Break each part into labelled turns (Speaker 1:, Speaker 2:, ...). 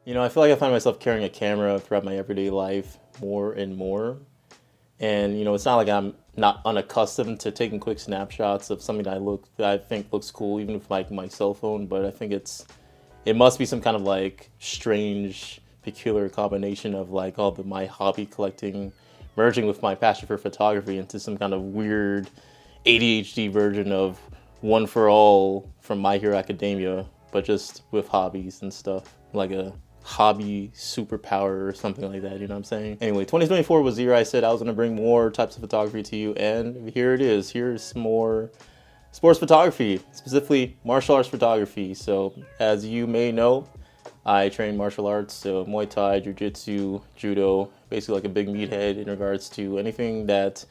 Speaker 1: You know, I feel like I find myself carrying a camera throughout my everyday life more and more. And you know, it's not like I'm not unaccustomed to taking quick snapshots of something that I think looks cool, even with like my cell phone. But I think it must be some kind of like strange, peculiar combination of like all the my hobby collecting merging with my passion for photography into some kind of weird ADHD version of One for All from My Hero Academia, but just with hobbies and stuff, like a hobby superpower or something like that. You know what I'm saying? Anyway, 2024 was the year I said I was gonna bring more types of photography to you, and here it is. Here's more sports photography, specifically martial arts photography. So, as you may know, I train martial arts, so Muay Thai, Jiu Jitsu, Judo, basically like a big meathead in regards to anything that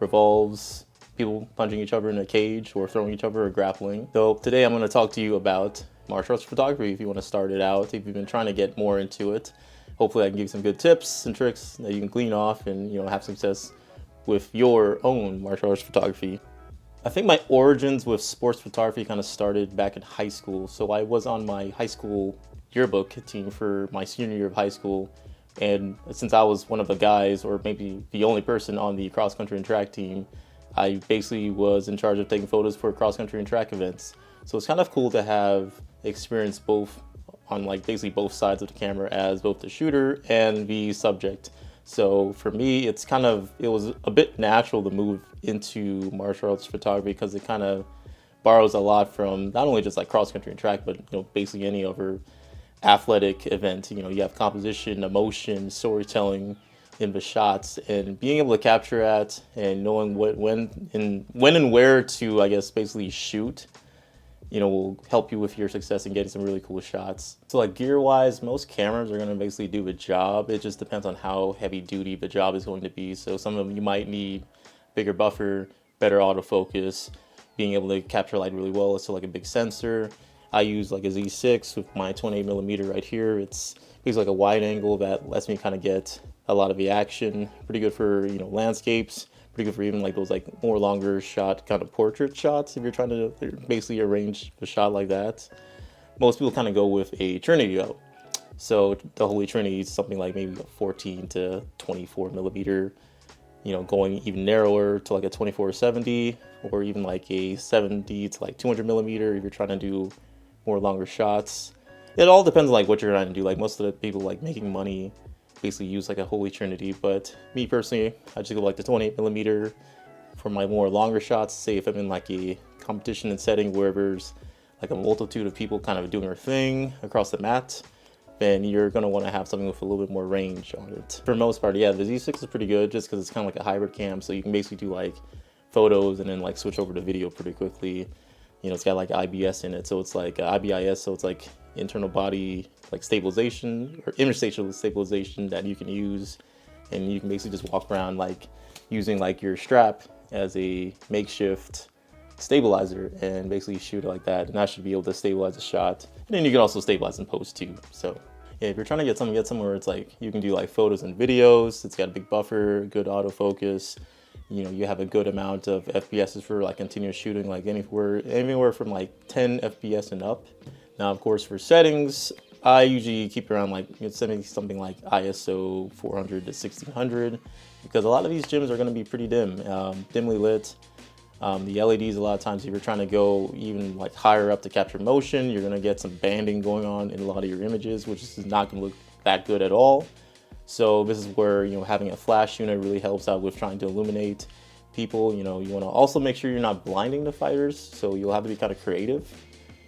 Speaker 1: revolves people punching each other in a cage or throwing each other or grappling. So today I'm going to talk to you about martial arts photography if you want to start it out, if you've been trying to get more into it. Hopefully I can give you some good tips and tricks that you can glean off and have success with your own martial arts photography. I think my origins with sports photography kind of started back in high school. So I was on my high school yearbook team for my senior year of high school. And since I was one of the guys, or maybe the only person on the cross country and track team, I basically was in charge of taking photos for cross country and track events. So it's kind of cool to have experience both on like basically both sides of the camera as both the shooter and the subject. So for me, it was a bit natural to move into martial arts photography because it kind of borrows a lot from not only just like cross country and track, but basically any other athletic event. You have composition, emotion, storytelling in the shots, and being able to capture that and knowing when and where to, I guess, basically shoot, will help you with your success in getting some really cool shots. So like gear wise, most cameras are going to basically do the job. It just depends on how heavy duty the job is going to be. So some of them you might need bigger buffer, better autofocus, being able to capture light really well. So like a big sensor. I use like a Z6 with my 28mm right here. It's basically like a wide angle that lets me kind of get a lot of the action. Pretty good for landscapes. Pretty good for even like those like more longer shot kind of portrait shots if you're trying to basically arrange a shot like that. Most people kind of go with a Trinity though. So the Holy Trinity is something like maybe a 14 to 24mm, going even narrower to like a 24-70, or even like a 70 to like 200mm if you're trying to do more longer shots. It all depends on like what you're trying to do. Like most of the people like making money basically use like a Holy Trinity, but me personally, I just go like the 28mm for my more longer shots. Say if I'm in like a competition and setting where there's like a multitude of people kind of doing their thing across the mat, then you're going to want to have something with a little bit more range on it. For the most part, yeah, the Z6 is pretty good just because it's kind of like a hybrid cam, so you can basically do like photos and then like switch over to video pretty quickly. It's got like IBS in it, so it's like IBIS, so it's like internal body like stabilization or image spatial stabilization that you can use, and you can basically just walk around like using like your strap as a makeshift stabilizer and basically shoot it like that, and that should be able to stabilize the shot. And then you can also stabilize in post too. So yeah, if you're trying to get somewhere where it's like you can do like photos and videos, it's got a big buffer, good autofocus. You have a good amount of FPSs for like continuous shooting, like anywhere from like 10 FPS and up. Now, of course, for settings, I usually keep around like something like ISO 400 to 1600, because a lot of these gyms are going to be pretty dimly lit. The LEDs, a lot of times, if you're trying to go even like higher up to capture motion, you're going to get some banding going on in a lot of your images, which is not going to look that good at all. So this is where, having a flash unit really helps out with trying to illuminate people. You want to also make sure you're not blinding the fighters, so you'll have to be kind of creative.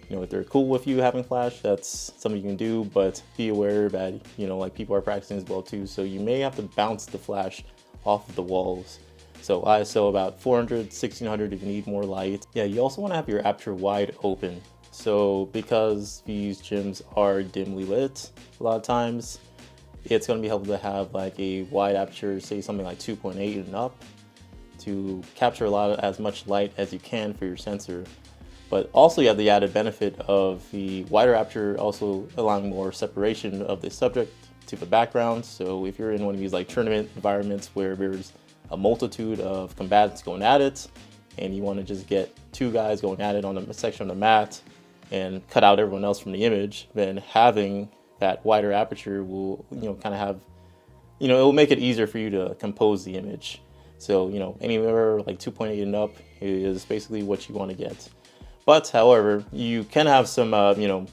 Speaker 1: If they're cool with you having flash, that's something you can do, but be aware that, like people are practicing as well too, so you may have to bounce the flash off of the walls. So ISO about 400, 1600 if you need more light. Yeah, you also want to have your aperture wide open. So because these gyms are dimly lit a lot of times, it's going to be helpful to have like a wide aperture, say something like 2.8 and up, to capture as much light as you can for your sensor. But also you have the added benefit of the wider aperture also allowing more separation of the subject to the background. So if you're in one of these like tournament environments where there's a multitude of combatants going at it, and you want to just get two guys going at it on a section of the mat and cut out everyone else from the image, then having that wider aperture will, kind of have, it will make it easier for you to compose the image. So, anywhere like 2.8 and up is basically what you want to get. But however, you can have some,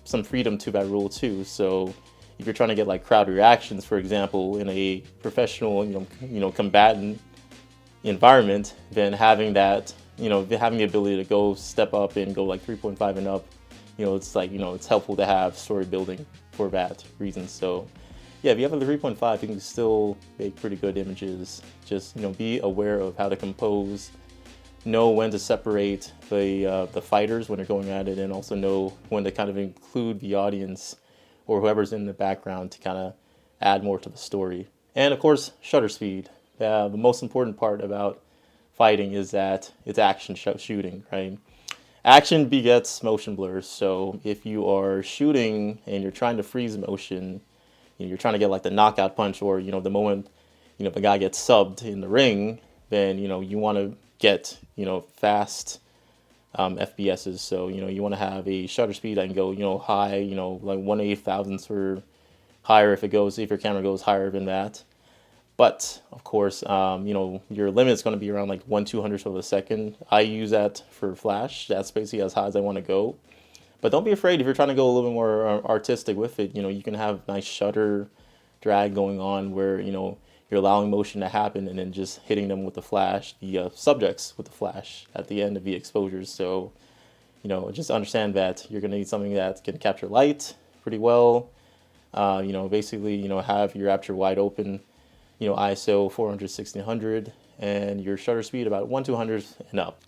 Speaker 1: some freedom to that rule too. So if you're trying to get like crowd reactions, for example, in a professional, combatant environment, then having that, having the ability to go step up and go like 3.5 and up, it's like, it's helpful to have story building for that reason. So yeah, if you have a 3.5, you can still make pretty good images. Just, be aware of how to compose, know when to separate the fighters when they're going at it, and also know when to kind of include the audience or whoever's in the background to kind of add more to the story. And of course, shutter speed. The most important part about fighting is that it's action shooting, right? Action begets motion blur. So if you are shooting and you're trying to freeze motion, you're trying to get like the knockout punch, or the moment the guy gets subbed in the ring, then you want to get fast FPSs. So you want to have a shutter speed that can go high, like 1/8,000th or higher if your camera goes higher than that. But of course, your limit is going to be around like 1/200th of a second. I use that for flash. That's basically as high as I want to go. But don't be afraid if you're trying to go a little bit more artistic with it. You can have nice shutter drag going on where you're allowing motion to happen and then just hitting them with the flash, the subjects with the flash at the end of the exposures. So just understand that you're going to need something that can capture light pretty well. Basically have your aperture wide open. ISO 400/1600, and your shutter speed about 1/200th and up.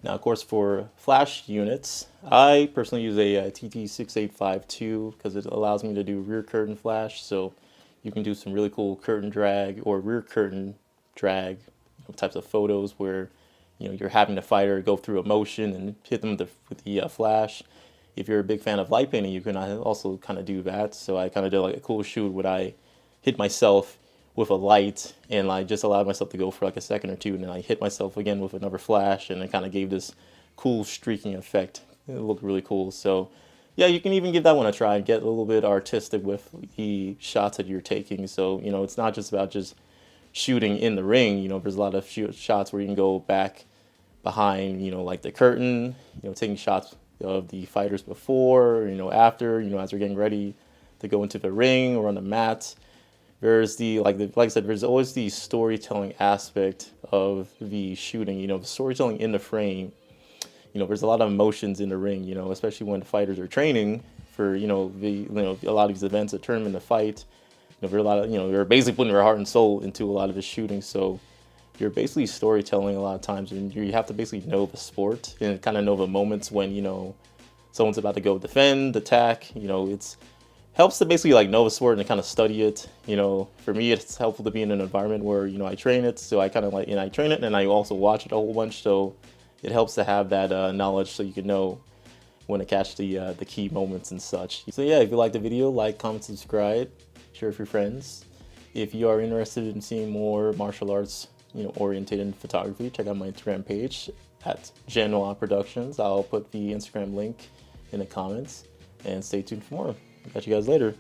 Speaker 1: Now, of course, for flash units, I personally use a TT685ii because it allows me to do rear curtain flash. So you can do some really cool curtain drag or rear curtain drag types of photos where you're having the fighter go through a motion and hit them with the flash. If you're a big fan of light painting, you can also kind of do that. So I kind of did like a cool shoot where I hit myself with a light and I just allowed myself to go for like a second or two, and then I hit myself again with another flash, and it kind of gave this cool streaking effect. It looked really cool. So yeah, you can even give that one a try and get a little bit artistic with the shots that you're taking. So it's not just about just shooting in the ring. There's a lot of shots where you can go back behind like the curtain, taking shots of the fighters before, after, as they're getting ready to go into the ring or on the mat. There's like I said, there's always the storytelling aspect of the shooting. The storytelling in the frame. There's a lot of emotions in the ring. Especially when the fighters are training for a lot of these events, a tournament, a fight. There's a lot of they're basically putting their heart and soul into a lot of the shooting. So you're basically storytelling a lot of times, and you have to basically know the sport and kind of know the moments when someone's about to go defend, attack. It's helps to basically like know the sport and kind of study it. For me, it's helpful to be in an environment where I train it, so I kind of I train it and I also watch it a whole bunch. So it helps to have that knowledge, so you can know when to catch the key moments and such. So yeah, if you like the video, like, comment, subscribe, share with your friends. If you are interested in seeing more martial arts, orientated photography, check out my Instagram page at Genoa Productions. I'll put the Instagram link in the comments, and stay tuned for more. Catch you guys later.